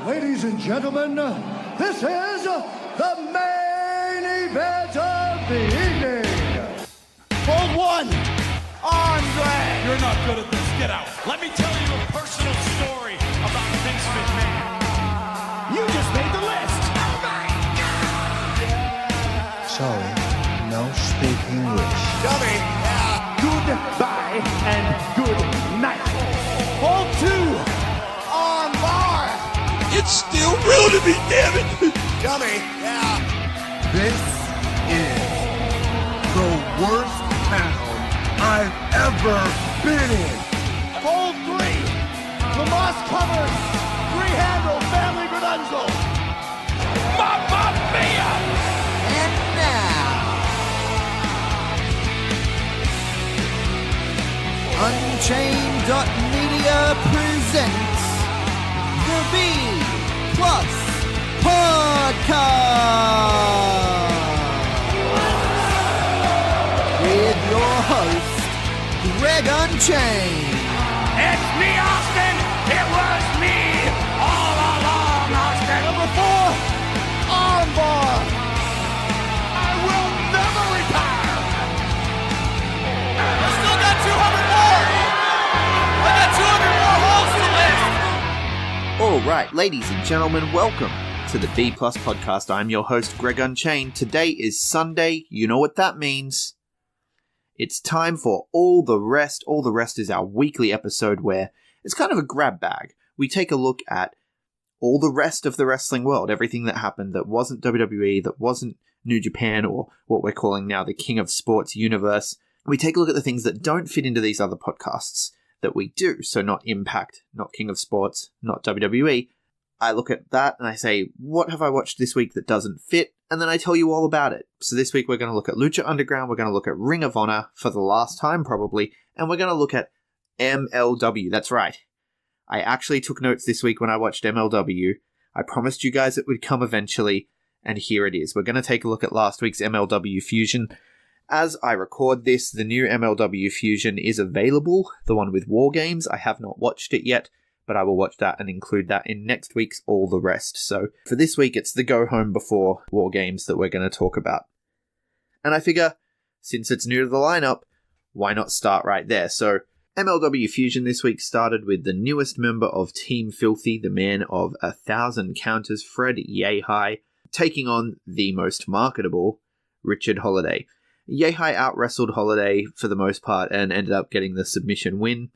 Ladies and gentlemen, this is the main event of the evening. Hold one. Andre. You're not good at this. Get out. Let me tell you a personal story about Vince McMahon. You just made the list. Oh my God. Sorry, no speak English. Dummy. Goodbye and good night. Hold two. On bar. It's still real to me, damn it. Dummy. This is the worst town I've ever been in. Hold three. Tomas covers. Three-handle family Gradunzel. Mamma mia. And now, Unchained.media presents the B Plus Podcast with your host, Greg Unchained. It's me, Austin. It was me all along, Austin. Number 4, Armbar. I will never retire. I still got 200 more. I got 200 more holes to list. All right, ladies and gentlemen, welcome to the B Plus Podcast. I'm your host, Greg Unchained. Today is Sunday. You know what that means. It's time for All The Wrest. All The Wrest is our weekly episode where it's kind of a grab bag. We take a look at all the rest of the wrestling world, everything that happened that wasn't WWE, that wasn't New Japan, or what we're calling now the King of Sports universe. We take a look at the things that don't fit into these other podcasts that we do. So not Impact, not King of Sports, not WWE. I look at that and I say, what have I watched this week that doesn't fit? And then I tell you all about it. So this week we're going to look at Lucha Underground, we're going to look at Ring of Honor for the last time probably, and we're going to look at MLW. That's right. I actually took notes this week when I watched MLW. I promised you guys it would come eventually, and here it is. We're going to take a look at last week's MLW Fusion. As I record this, the new MLW Fusion is available, the one with War Games. I have not watched it yet, but I will watch that and include that in next week's All The Wrest. So for this week, it's the go home before War Games that we're going to talk about. And I figure, since it's new to the lineup, why not start right there? So MLW Fusion this week started with the newest member of Team Filthy, the man of 1,000 counters, Fred Yehai, taking on the most marketable, Richard Holiday. Yehai out-wrestled Holiday for the most part and ended up getting the submission win.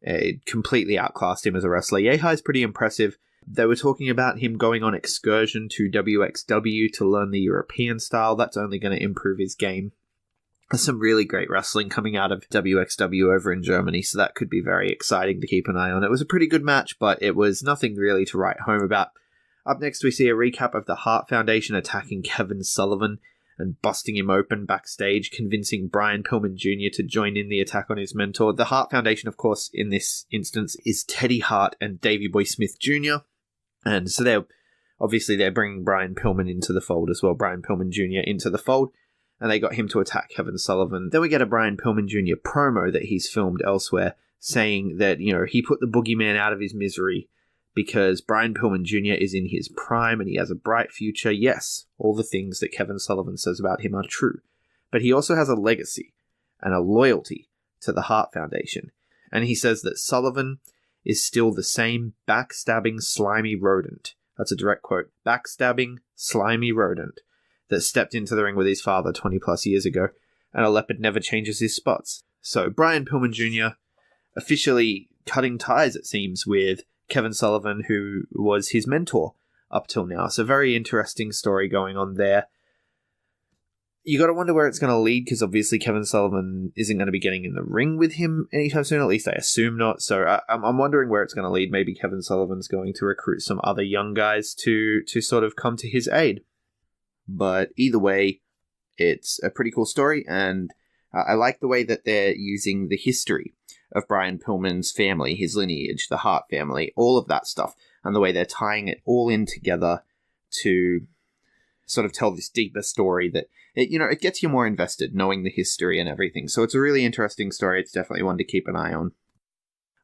It completely outclassed him as a wrestler. Yehai's pretty impressive. They were talking about him going on excursion to WXW to learn the European style. That's only going to improve his game. There's some really great wrestling coming out of WXW over in Germany, so that could be very exciting to keep an eye on. It was a pretty good match, but it was nothing really to write home about. Up next, we see a recap of the Hart Foundation attacking Kevin Sullivan and busting him open backstage, convincing Brian Pillman Jr. to join in the attack on his mentor. The Hart Foundation, of course, in this instance, is Teddy Hart and Davey Boy Smith Jr., and so they're bringing Brian Pillman into the fold as well, Brian Pillman Jr. into the fold, and they got him to attack Kevin Sullivan. Then we get a Brian Pillman Jr. promo that he's filmed elsewhere, saying that, he put the boogeyman out of his misery because Brian Pillman Jr. is in his prime and he has a bright future. Yes, all the things that Kevin Sullivan says about him are true. But he also has a legacy and a loyalty to the Hart Foundation. And he says that Sullivan is still the same backstabbing, slimy rodent. That's a direct quote. Backstabbing, slimy rodent that stepped into the ring with his father 20 plus years ago, and a leopard never changes his spots. So Brian Pillman Jr. officially cutting ties, it seems, with Kevin Sullivan, who was his mentor up till now. So very interesting story going on there. You got to wonder where it's going to lead, because obviously Kevin Sullivan isn't going to be getting in the ring with him anytime soon, at least I assume not. So I'm wondering where it's going to lead. Maybe Kevin Sullivan's going to recruit some other young guys to sort of come to his aid. But either way, it's a pretty cool story, and I like the way that they're using the history of Brian Pillman's family, his lineage, the Hart family, all of that stuff, and the way they're tying it all in together to sort of tell this deeper story that, it gets you more invested knowing the history and everything. So it's a really interesting story. It's definitely one to keep an eye on.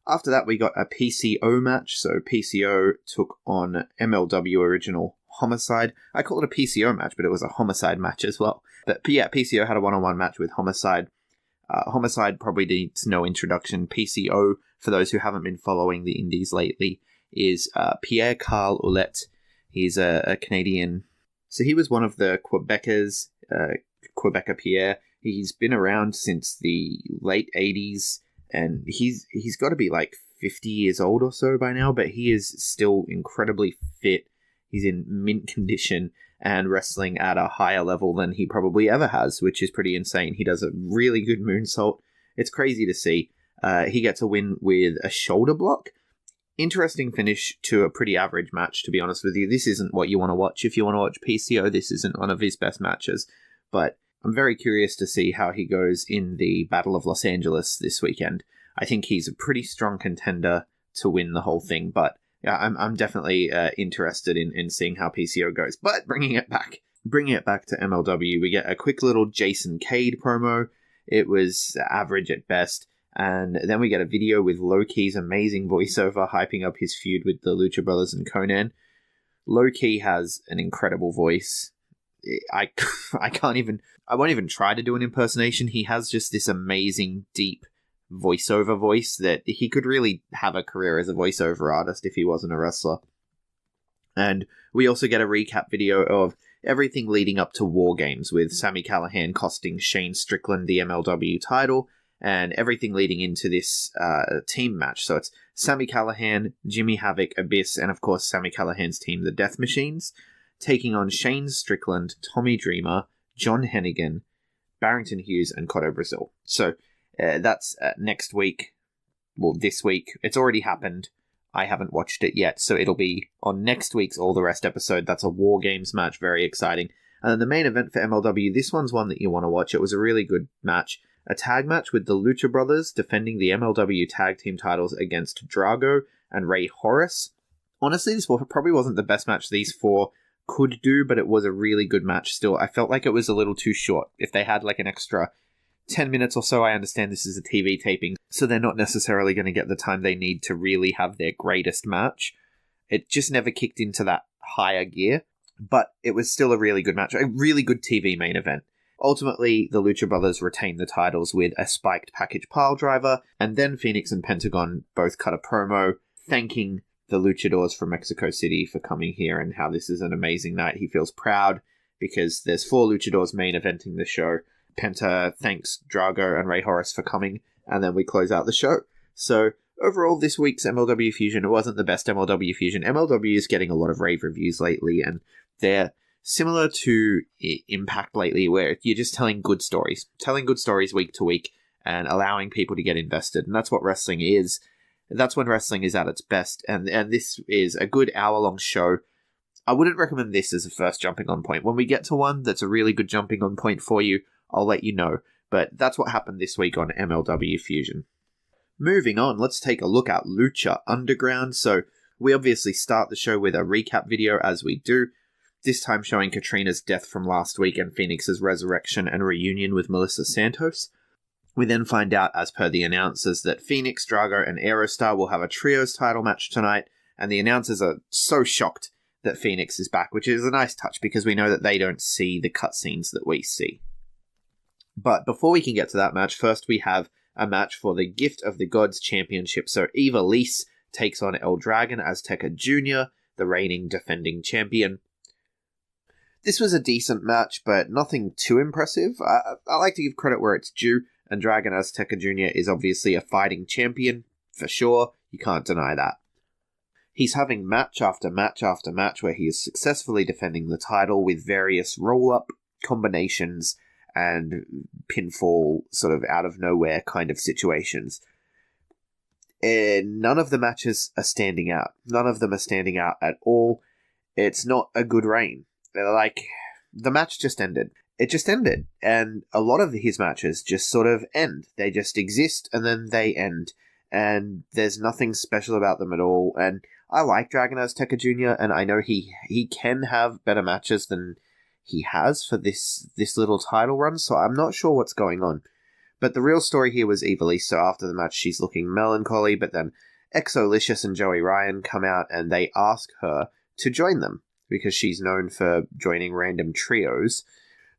After that, we got a PCO match. So PCO took on MLW Original Homicide. I call it a PCO match, but it was a Homicide match as well. But yeah, PCO had a one-on-one match with Homicide. Homicide probably needs no introduction. PCO, for those who haven't been following the indies lately, is Pierre-Carl Ouellette. He's a Canadian. So he was one of the Quebecers, Quebecer Pierre. He's been around since the late 80s, and he's got to be like 50 years old or so by now, but he is still incredibly fit. He's in mint condition and wrestling at a higher level than he probably ever has, which is pretty insane. He does a really good moonsault. It's crazy to see. He gets a win with a shoulder block. Interesting finish to a pretty average match, to be honest with you. This isn't what you want to watch. If you want to watch PCO, this isn't one of his best matches. But I'm very curious to see how he goes in the Battle of Los Angeles this weekend. I think he's a pretty strong contender to win the whole thing, but yeah, I'm definitely interested in seeing how PCO goes. But bringing it back to MLW, we get a quick little Jason Cade promo. It was average at best. And then we get a video with Low-Key's amazing voiceover hyping up his feud with the Lucha Brothers and Konnan. Low-Key has an incredible voice. I won't even try to do an impersonation. He has just this amazing, deep voiceover voice that he could really have a career as a voiceover artist if he wasn't a wrestler. And we also get a recap video of everything leading up to War Games, with Sami Callihan costing Shane Strickland the MLW title, and everything leading into this team match. So it's Sami Callihan, Jimmy Havoc, Abyss, and of course Sami Callihan's team, the Death Machines, taking on Shane Strickland, Tommy Dreamer, John Hennigan, Barrington Hughes, and Cotto Brazil. So that's next week. Well, this week. It's already happened. I haven't watched it yet, so it'll be on next week's All The Rest episode. That's a War Games match, very exciting. And then the main event for MLW, this one's one that you want to watch. It was a really good match. A tag match with the Lucha Brothers defending the MLW tag team titles against Drago and Ray Horace. Honestly, this probably wasn't the best match these four could do, but it was a really good match still. I felt like it was a little too short. If they had like an extra 10 minutes or so, I understand this is a TV taping, so they're not necessarily going to get the time they need to really have their greatest match. It just never kicked into that higher gear, but it was still a really good match, a really good TV main event. Ultimately, the Lucha Brothers retained the titles with a spiked package piledriver, and then Fenix and Pentagon both cut a promo thanking the Luchadors from Mexico City for coming here and how this is an amazing night. He feels proud because there's 4 Luchadors main eventing the show. Penta thanks Drago and Ray Horace for coming, and then we close out the show. So overall, this week's MLW Fusion, it wasn't the best MLW Fusion. MLW is getting a lot of rave reviews lately, and they're similar to Impact lately, where you're just telling good stories week to week and allowing people to get invested. And that's what wrestling is. That's when wrestling is at its best. And this is a good hour-long show. I wouldn't recommend this as a first jumping on point. When we get to one that's a really good jumping on point for you, I'll let you know. But that's what happened this week on MLW Fusion. Moving on, let's take a look at Lucha Underground. So we obviously start the show with a recap video, as we do. This time showing Katrina's death from last week and Phoenix's resurrection and reunion with Melissa Santos. We then find out, as per the announcers, that Phoenix, Drago, and Aerostar will have a trios title match tonight, and the announcers are so shocked that Phoenix is back, which is a nice touch because we know that they don't see the cutscenes that we see. But before we can get to that match, first we have a match for the Gift of the Gods Championship. So Eva Lise takes on El Dragon Azteca Jr., the reigning defending champion. This was a decent match, but nothing too impressive. I like to give credit where it's due, and Dragon Azteca Jr. is obviously a fighting champion, for sure. You can't deny that. He's having match after match after match where he is successfully defending the title with various roll-up combinations and pinfall sort of out-of-nowhere kind of situations. None of the matches are standing out. None of them are standing out at all. It's not a good reign. Like, the match just ended. It just ended. And a lot of his matches just sort of end. They just exist and then they end. And there's nothing special about them at all. And I like Dragon Azteca Jr. and I know he can have better matches than he has for this little title run, so I'm not sure what's going on. But the real story here was Ivelisse, so after the match she's looking melancholy, but then Exolicious and Joey Ryan come out and they ask her to join them, because she's known for joining random trios.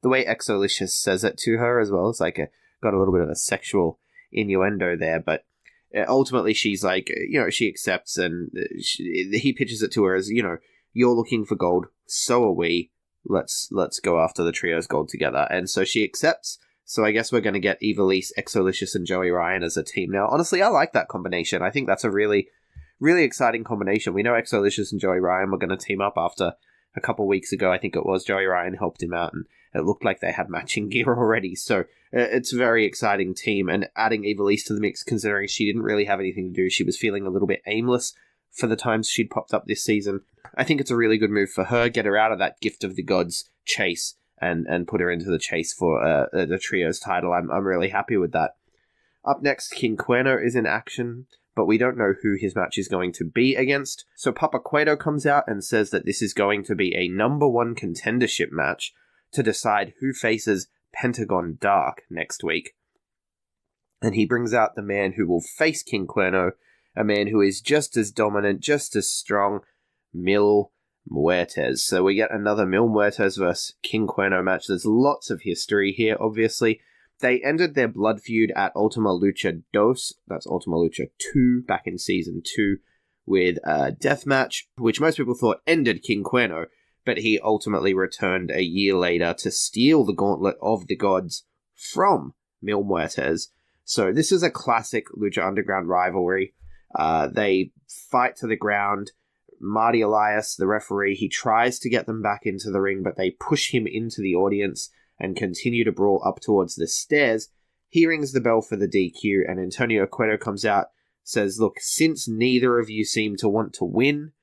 The way Exolicious says it to her as well, it's like got a little bit of a sexual innuendo there, but ultimately she's like, she accepts, and he pitches it to her as, you're looking for gold, so are we, let's go after the trio's gold together. And so she accepts, so I guess we're going to get Ivelisse, Exolicious, and Joey Ryan as a team now. Honestly, I like that combination. I think that's a really, really exciting combination. We know Exolicious and Joey Ryan were going to team up after a couple weeks ago, I think it was. Joey Ryan helped him out, and it looked like they had matching gear already, so it's a very exciting team. And adding Ivelisse to the mix, considering she didn't really have anything to do, she was feeling a little bit aimless for the times she'd popped up this season. I think it's a really good move for her, get her out of that Gift of the Gods chase, and put her into the chase for the Trios title. I'm really happy with that. Up next, King Cuerno is in action, but we don't know who his match is going to be against. So Papa Cueto comes out and says that this is going to be a number 1 contendership match to decide who faces Pentagon Dark next week. And he brings out the man who will face King Cuerno, a man who is just as dominant, just as strong, Mil Muertes. So we get another Mil Muertes versus King Cuerno match. There's lots of history here, obviously. They ended their blood feud at Ultima Lucha 2, that's Ultima Lucha 2, back in Season 2, with a death match, which most people thought ended King Cuerno, but he ultimately returned a year later to steal the Gauntlet of the Gods from Mil Muertes. So this is a classic Lucha Underground rivalry. They fight to the ground. Marty Elias, the referee, he tries to get them back into the ring, but they push him into the audience and continue to brawl up towards the stairs. He rings the bell for the DQ, and Antonio Cueto comes out, says, look, since neither of you seem to want to win,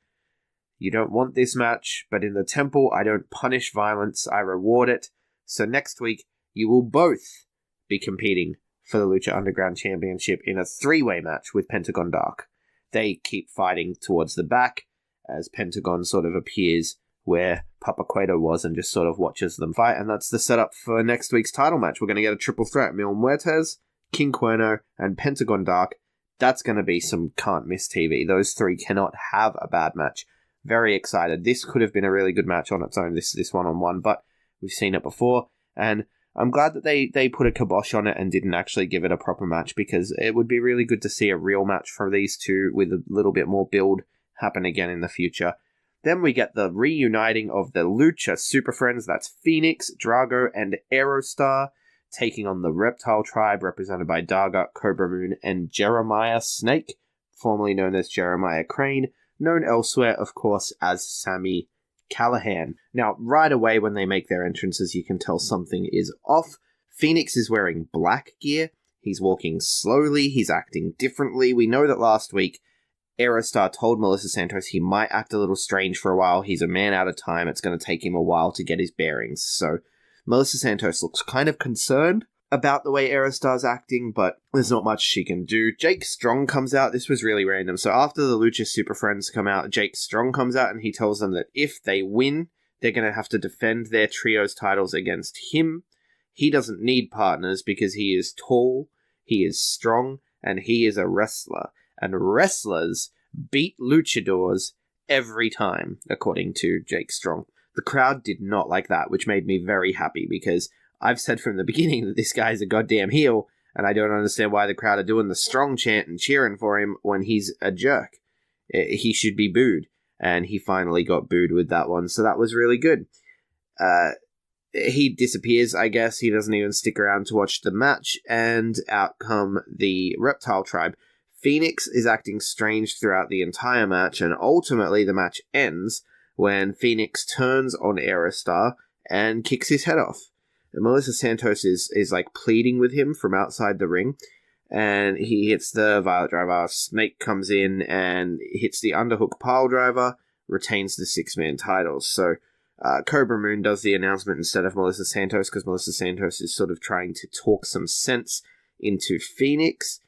you don't want this match, but in the temple, I don't punish violence, I reward it. So next week, you will both be competing for the Lucha Underground Championship in a 3-way match with Pentagon Dark. They keep fighting towards the back as Pentagon sort of appears where Papa Cueto was and just sort of watches them fight. And that's the setup for next week's title match. We're going to get a triple threat. Mil Muertes, King Cuerno, and Pentagon Dark. That's going to be some can't miss TV. Those 3 cannot have a bad match. Very excited. This could have been a really good match on its own, this one-on-one, but we've seen it before. And I'm glad that they put a kibosh on it and didn't actually give it a proper match, because it would be really good to see a real match from these two with a little bit more build happen again in the future. Then we get the reuniting of the Lucha Super Friends. That's Fenix, Drago, and Aerostar, taking on the Reptile Tribe, represented by Darga, Cobra Moon, and Jeremiah Snake, formerly known as Jeremiah Crane, known elsewhere, of course, as Sami Callihan. Now, right away when they make their entrances, you can tell something is off. Fenix is wearing black gear. He's walking slowly. He's acting differently. We know that last week, Aerostar told Melissa Santos he might act a little strange for a while. He's a man out of time. It's going to take him a while to get his bearings. So Melissa Santos looks kind of concerned about the way Aerostar's acting, but there's not much she can do. Jake Strong comes out. This was really random. So after the Lucha Super Friends come out, Jake Strong comes out and he tells them that if they win, they're going to have to defend their trios titles against him. He doesn't need partners because he is tall, he is strong, and he is a wrestler. And wrestlers beat luchadors every time, according to Jake Strong. The crowd did not like that, which made me very happy, because I've said from the beginning that this guy's a goddamn heel, and I don't understand why the crowd are doing the Strong chant and cheering for him when he's a jerk. He should be booed, and he finally got booed with that one, so that was really good. He disappears, I guess. He doesn't even stick around to watch the match, and out come the Reptile Tribe. Fenix is acting strange throughout the entire match, and ultimately the match ends when Fenix turns on Aerostar and kicks his head off. And Melissa Santos is like pleading with him from outside the ring, and he hits the Violet Driver. Snake comes in and hits the Underhook Pile Driver, retains the 6-man titles. So Cobra Moon does the announcement instead of Melissa Santos, because Melissa Santos is sort of trying to talk some sense into Fenix.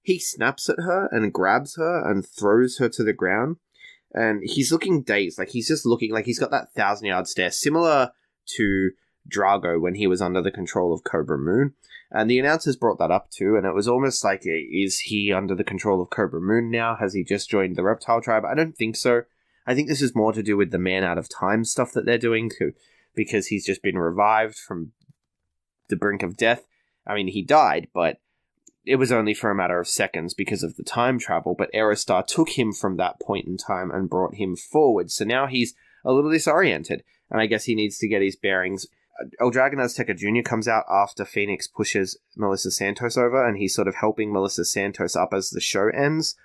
He snaps at her and grabs her and throws her to the ground. And he's looking dazed. Like, he's just looking like he's got that 1,000-yard stare, similar to Drago when he was under the control of Cobra Moon. And the announcers brought that up too, and it was almost like, is he under the control of Cobra Moon now? Has he just joined the Reptile Tribe? I don't think so. I think this is more to do with the Man Out of Time stuff that they're doing too, because he's just been revived from the brink of death. I mean, he died, but it was only for a matter of seconds because of the time travel, but Aerostar took him from that point in time and brought him forward. So now he's a little disoriented, and I guess he needs to get his bearings. El Dragon Azteca Jr. comes out after Fenix pushes Melissa Santos over, and he's sort of helping Melissa Santos up as the show ends.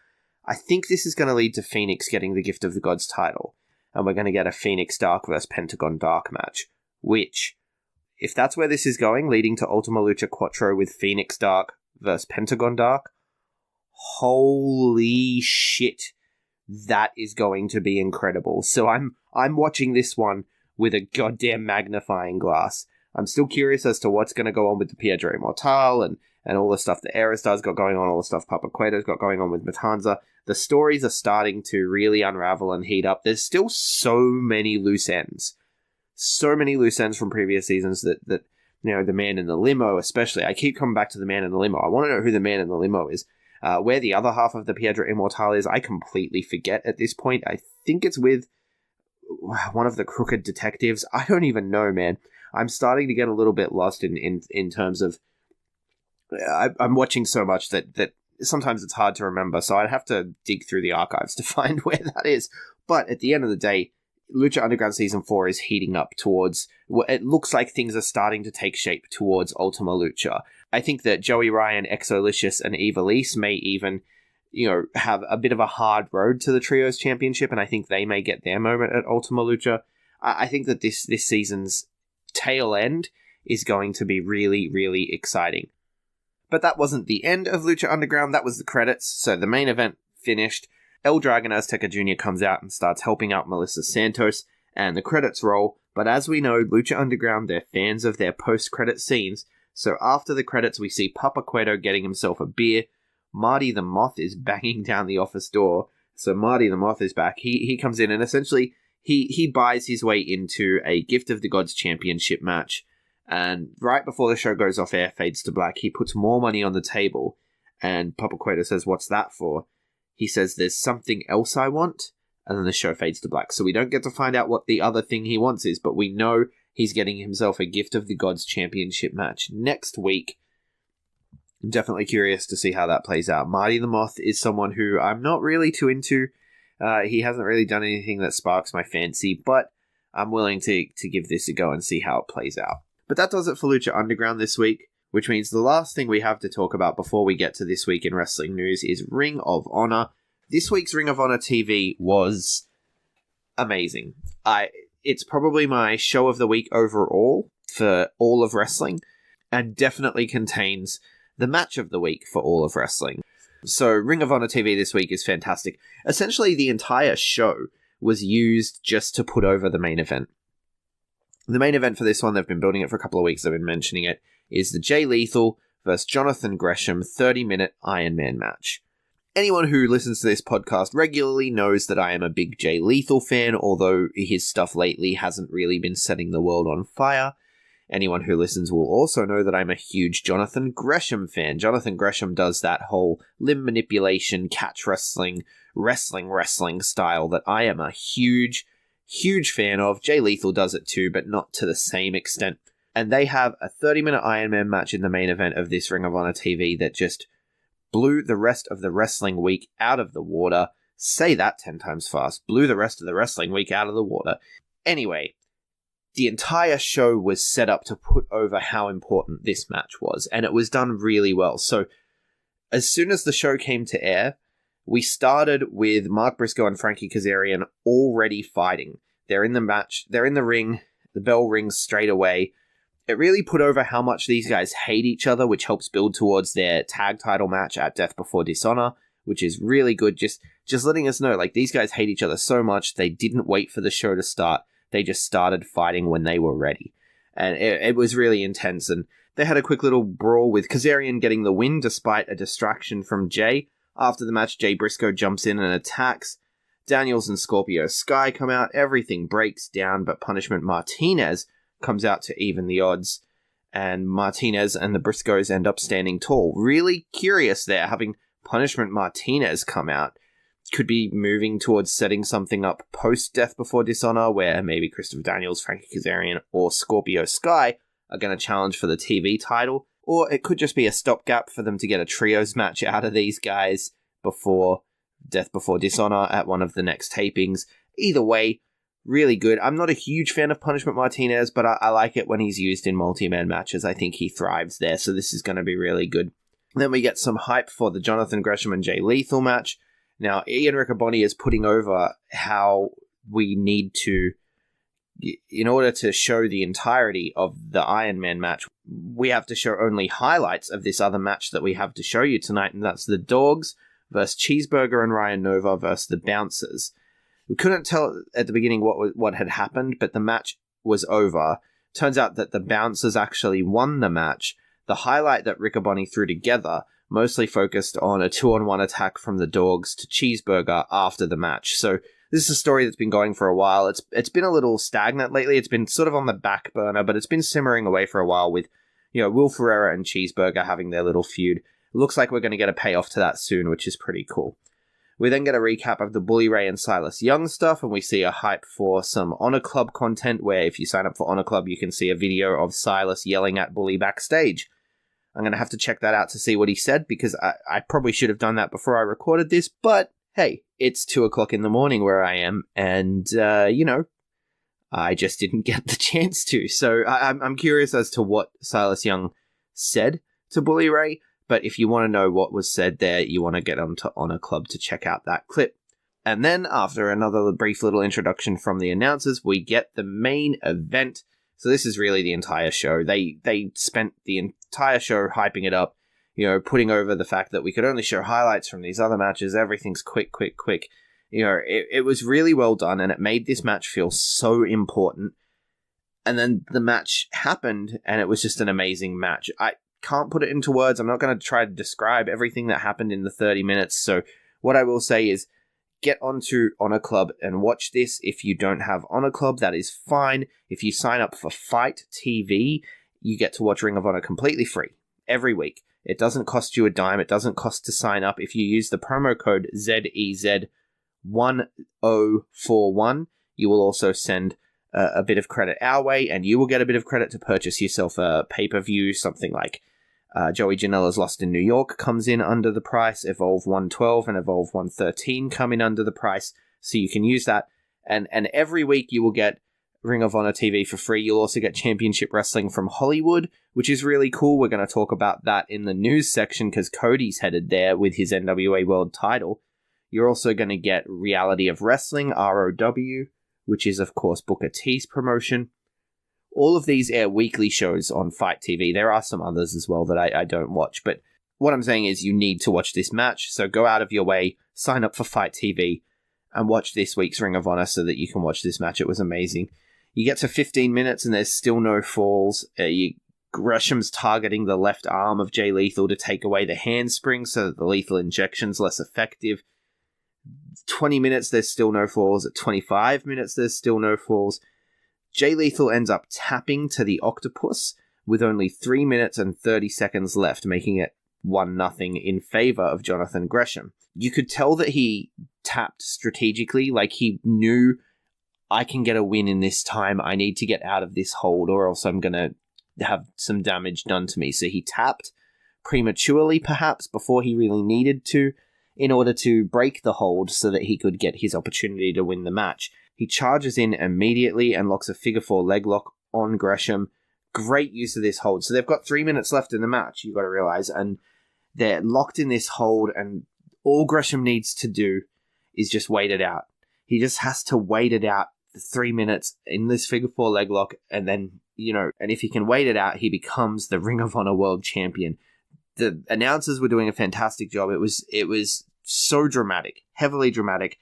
I think this is going to lead to Fenix getting the Gift of the Gods title, and we're going to get a Phoenix Dark versus Pentagon Dark match, which, if that's where this is going, leading to Ultima Lucha Quattro with Phoenix Dark versus Pentagon Dark, holy shit, that is going to be incredible. So I'm watching this one with a goddamn magnifying glass. I'm still curious as to what's going to go on with the Piedra Immortal and all the stuff that Aerostar's got going on, all the stuff Papa Cueto's got going on with Matanza. The stories are starting to really unravel and heat up. There's still so many loose ends. So many loose ends from previous seasons that you know, the Man in the Limo especially. I keep coming back to the Man in the Limo. I want to know who the Man in the Limo is. Where the other half of the Piedra Immortal is, I completely forget at this point. I think it's with one of the crooked detectives. I don't even know, man. I'm starting to get a little bit lost in terms of... I'm watching so much that sometimes it's hard to remember, so I'd have to dig through the archives to find where that is. But at the end of the day, Lucha Underground Season 4 is heating up towards... It looks like things are starting to take shape towards Ultima Lucha. I think that Joey Ryan, Exolicious, and Evilise may even, you know, have a bit of a hard road to the Trios Championship, and I think they may get their moment at Ultima Lucha. I think that this season's tail end is going to be really, really exciting. But that wasn't the end of Lucha Underground, that was the credits, so the main event finished. El Dragon Azteca Jr. comes out and starts helping out Melissa Santos, and the credits roll, but as we know, Lucha Underground, they're fans of their post-credit scenes, so after the credits we see Papa Cueto getting himself a beer. Marty the Moth is banging down the office door, so Marty the Moth is back. He comes in and essentially he buys his way into a Gift of the Gods Championship match, and right before the show goes off air, fades to black, he puts more money on the table, and Papa Cueto says, "What's that for?" He says, "There's something else I want," and then the show fades to black. So we don't get to find out what the other thing he wants is, but we know he's getting himself a Gift of the Gods Championship match next week. I'm definitely curious to see how that plays out. Marty the Moth is someone who I'm not really too into. He hasn't really done anything that sparks my fancy, but I'm willing to give this a go and see how it plays out. But that does it for Lucha Underground this week, which means the last thing we have to talk about before we get to this week in wrestling news is Ring of Honor. This week's Ring of Honor TV was amazing. It's probably my show of the week overall for all of wrestling, and definitely contains the match of the week for all of wrestling. So Ring of Honor TV this week is fantastic. Essentially, the entire show was used just to put over the main event. The main event for this one, they've been building it for a couple of weeks, I've been mentioning it, is the Jay Lethal versus Jonathan Gresham 30-minute Iron Man match. Anyone who listens to this podcast regularly knows that I am a big Jay Lethal fan, although his stuff lately hasn't really been setting the world on fire. Anyone who listens will also know that I'm a huge Jonathan Gresham fan. Jonathan Gresham does that whole limb manipulation, catch wrestling style that I am a huge fan of. Jay Lethal does it too, but not to the same extent. And they have a 30-minute Iron Man match in the main event of this Ring of Honor TV that just blew the rest of the wrestling week out of the water. Say that 10 times fast. Blew the rest of the wrestling week out of the water. Anyway, the entire show was set up to put over how important this match was, and it was done really well. So, as soon as the show came to air, we started with Mark Briscoe and Frankie Kazarian already fighting. They're in the match, they're in the ring, the bell rings straight away. It really put over how much these guys hate each other, which helps build towards their tag title match at Death Before Dishonor, which is really good. Just letting us know, like, these guys hate each other so much, they didn't wait for the show to start. They just started fighting when they were ready. And it was really intense, and they had a quick little brawl with Kazarian getting the win despite a distraction from Jay. After the match, Jay Briscoe jumps in and attacks. Daniels and Scorpio Sky come out, everything breaks down, but Punishment Martinez comes out to even the odds, and Martinez and the Briscoes end up standing tall. Really curious there, having Punishment Martinez come out. Could be moving towards setting something up post-Death Before Dishonor, where maybe Christopher Daniels, Frankie Kazarian, or Scorpio Sky are going to challenge for the TV title. Or it could just be a stopgap for them to get a trios match out of these guys before Death Before Dishonor at one of the next tapings. Either way, really good. I'm not a huge fan of Punishment Martinez, but I like it when he's used in multi-man matches. I think he thrives there, so this is going to be really good. Then we get some hype for the Jonathan Gresham and Jay Lethal match. Now, Ian Riccoboni is putting over how we need to, in order to show the entirety of the Iron Man match, we have to show only highlights of this other match that we have to show you tonight, and that's the Dogs versus Cheeseburger and Ryan Nova versus the Bouncers. We couldn't tell at the beginning what had happened, but the match was over. Turns out that the Bouncers actually won the match. The highlight that Riccoboni threw together mostly focused on a 2-on-1 attack from the Dogs to Cheeseburger after the match. So this is a story that's been going for a while. It's been a little stagnant lately. It's been sort of on the back burner, but it's been simmering away for a while with, Will Ferreira and Cheeseburger having their little feud. It looks like we're going to get a payoff to that soon, which is pretty cool. We then get a recap of the Bully Ray and Silas Young stuff, and we see a hype for some Honor Club content, where if you sign up for Honor Club, you can see a video of Silas yelling at Bully backstage. I'm going to have to check that out to see what he said, because I probably should have done that before I recorded this, but hey, it's 2 o'clock in the morning where I am, and, I just didn't get the chance to. So I'm curious as to what Silas Young said to Bully Ray, but if you want to know what was said there, you want to get onto Honor Club to check out that clip. And then, after another brief little introduction from the announcers, we get the main event. So this is really the entire show. They spent the entire show hyping it up, putting over the fact that we could only show highlights from these other matches. Everything's quick. It was really well done, and it made this match feel so important. And then the match happened, and it was just an amazing match. I can't put it into words. I'm not going to try to describe everything that happened in the 30 minutes. So what I will say is, get onto Honor Club and watch this. If you don't have Honor Club, that is fine. If you sign up for Fight TV, you get to watch Ring of Honor completely free every week. It doesn't cost you a dime. It doesn't cost to sign up. If you use the promo code ZEZ1041, you will also send a bit of credit our way, and you will get a bit of credit to purchase yourself a pay-per-view, something like Joey Janela's Lost in New York comes in under the price, Evolve 112 and Evolve 113 come in under the price, so you can use that. And every week you will get Ring of Honor TV for free. You'll also get Championship Wrestling from Hollywood, which is really cool. We're going to talk about that in the news section, because Cody's headed there with his NWA World title. You're also going to get Reality of Wrestling, ROW, which is, of course, Booker T's promotion. All of these air weekly shows on Fight TV. There are some others as well that I don't watch, but what I'm saying is you need to watch this match, so go out of your way, sign up for Fight TV, and watch this week's Ring of Honor so that you can watch this match. It was amazing. You get to 15 minutes and there's still no falls. Gresham's targeting the left arm of Jay Lethal to take away the handspring so that the lethal injection's less effective. 20 minutes, there's still no falls. At 25 minutes, there's still no falls. Jay Lethal ends up tapping to the octopus with only 3 minutes and 30 seconds left, making it 1-0 in favor of Jonathan Gresham. You could tell that he tapped strategically, like he knew, I can get a win in this time. I need to get out of this hold or else I'm going to have some damage done to me. So he tapped prematurely, perhaps, before he really needed to, in order to break the hold so that he could get his opportunity to win the match. He charges in immediately and locks a figure 4 leg lock on Gresham. Great use of this hold. So they've got 3 minutes left in the match, you've got to realize, and they're locked in this hold, and all Gresham needs to do is just wait it out. He just has to wait it out for 3 minutes in this figure 4 leg lock, and then, and if he can wait it out, he becomes the Ring of Honor World Champion. The announcers were doing a fantastic job. It was so dramatic, heavily dramatic.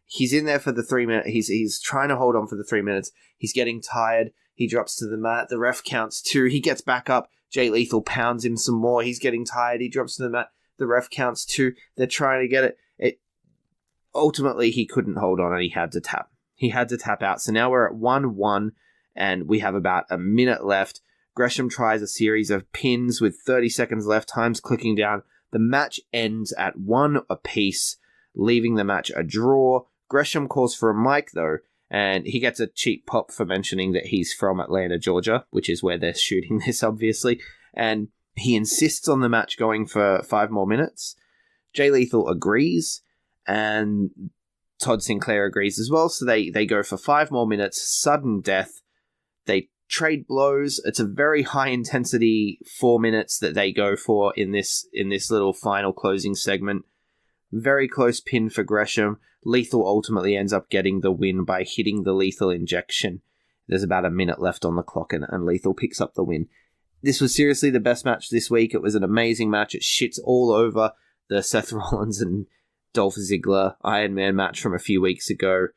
He's in there for the 3 minutes. He's trying to hold on for the 3 minutes. He's getting tired. He drops to the mat. The ref counts 2. He gets back up. Jay Lethal pounds him some more. He's getting tired. He drops to the mat. The ref counts 2. They're trying to get it. Ultimately, he couldn't hold on and he had to tap. He had to tap out. So now we're at 1-1, and we have about a minute left. Gresham tries a series of pins with 30 seconds left, time's clicking down. The match ends at 1 apiece, leaving the match a draw. Gresham calls for a mic, though, and he gets a cheap pop for mentioning that he's from Atlanta, Georgia, which is where they're shooting this, obviously. And he insists on the match going for 5 more minutes. Jay Lethal agrees, and Todd Sinclair agrees as well, so they go for 5 more minutes, sudden death. They trade blows. It's a very high-intensity 4 minutes that they go for in this little final closing segment. Very close pin for Gresham. Lethal ultimately ends up getting the win by hitting the lethal injection. There's about a minute left on the clock, and Lethal picks up the win. This was seriously the best match this week. It was an amazing match. It shits all over the Seth Rollins and Dolph Ziggler Iron Man match from a few weeks ago.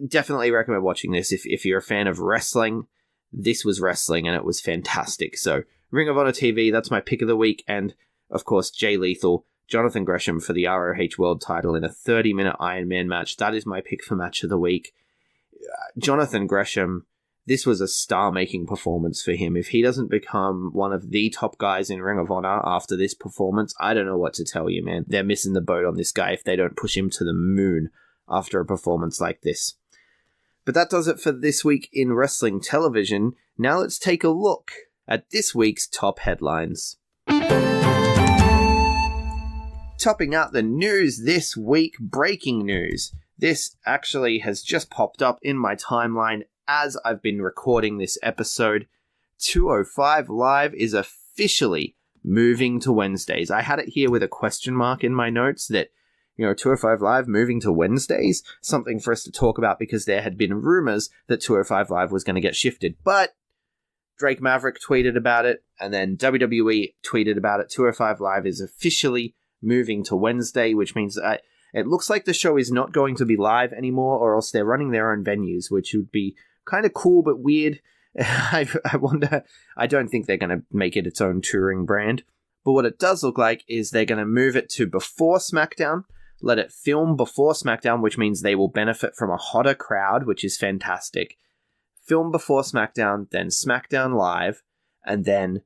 Definitely recommend watching this if you're a fan of wrestling. This was wrestling, and it was fantastic. So, Ring of Honor TV, that's my pick of the week. And, of course, Jay Lethal, Jonathan Gresham for the ROH World title in a 30-minute Iron Man match. That is my pick for match of the week. Jonathan Gresham, this was a star-making performance for him. If he doesn't become one of the top guys in Ring of Honor after this performance, I don't know what to tell you, man. They're missing the boat on this guy if they don't push him to the moon after a performance like this. But that does it for this week in wrestling television. Now let's take a look at this week's top headlines. Topping out the news this week, breaking news. This actually has just popped up in my timeline as I've been recording this episode. 205 Live is officially moving to Wednesdays. I had it here with a question mark in my notes that, 205 Live moving to Wednesdays, something for us to talk about because there had been rumors that 205 Live was going to get shifted. But Drake Maverick tweeted about it, and then WWE tweeted about it. 205 Live is officially moving to Wednesday, which means that it looks like the show is not going to be live anymore, or else they're running their own venues, which would be kind of cool but weird. I wonder, I don't think they're going to make it its own touring brand. But what it does look like is they're going to move it to before SmackDown, let it film before SmackDown, which means they will benefit from a hotter crowd, which is fantastic. Film before SmackDown, then SmackDown Live, and then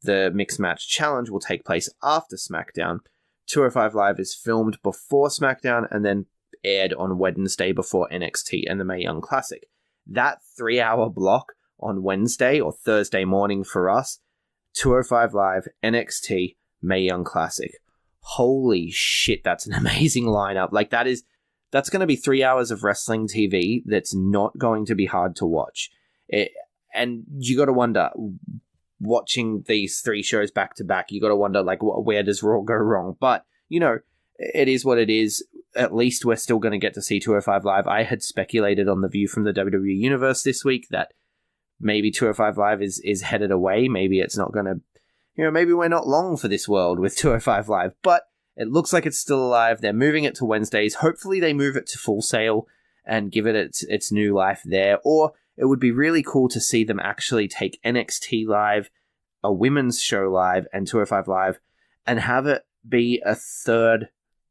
the Mixed Match Challenge will take place after SmackDown. 205 Live is filmed before SmackDown and then aired on Wednesday before NXT and the Mae Young Classic. That 3-hour block on Wednesday or Thursday morning for us, 205 Live, NXT, Mae Young Classic. Holy shit, that's an amazing lineup. Like, that's going to be 3 hours of wrestling TV that's not going to be hard to watch. And you got to wonder, watching these 3 shows back to back, you got to wonder, like, where does Raw go wrong? But, it is what it is. At least we're still going to get to see 205 Live. I had speculated on The View from the WWE Universe this week that maybe 205 Live is headed away. Maybe it's not going to, maybe we're not long for this world with 205 Live. But it looks like it's still alive. They're moving it to Wednesdays. Hopefully they move it to Full Sail and give it its new life there. Or it would be really cool to see them actually take NXT Live, a women's show live, and 205 Live, and have it be a third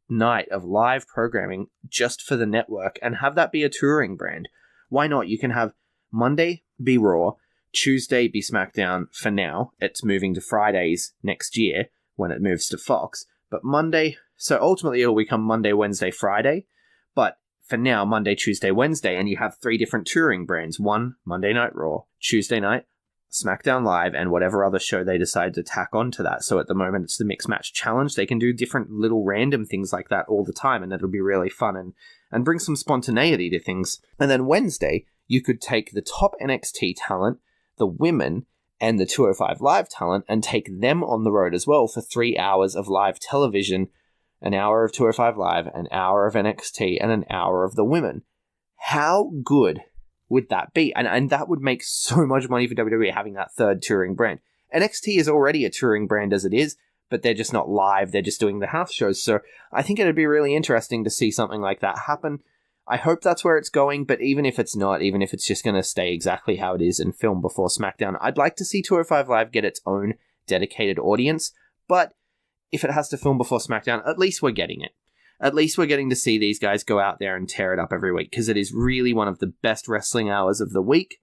night of live programming just for the network, and have that be a touring brand. Why not? You can have Monday be Raw, Tuesday be SmackDown for now. It's moving to Fridays next year when it moves to Fox. But Monday, so ultimately it'll become Monday, Wednesday, Friday. But for now, Monday, Tuesday, Wednesday, and you have 3 different touring brands. One, Monday Night Raw, Tuesday night, SmackDown Live, and whatever other show they decide to tack onto that. So at the moment, it's the Mixed Match Challenge. They can do different little random things like that all the time, and it'll be really fun and bring some spontaneity to things. And then Wednesday, you could take the top NXT talent, the women, and the 205 Live talent, and take them on the road as well for 3 hours of live television, an hour of 205 Live, an hour of NXT, and an hour of the women. How good would that be? And that would make so much money for WWE having that third touring brand. NXT is already a touring brand as it is, but they're just not live. They're just doing the house shows. So I think it'd be really interesting to see something like that happen. I hope that's where it's going, but even if it's not, even if it's just going to stay exactly how it is and film before SmackDown, I'd like to see 205 Live get its own dedicated audience. But if it has to film before SmackDown, at least we're getting it. At least we're getting to see these guys go out there and tear it up every week, because it is really one of the best wrestling hours of the week.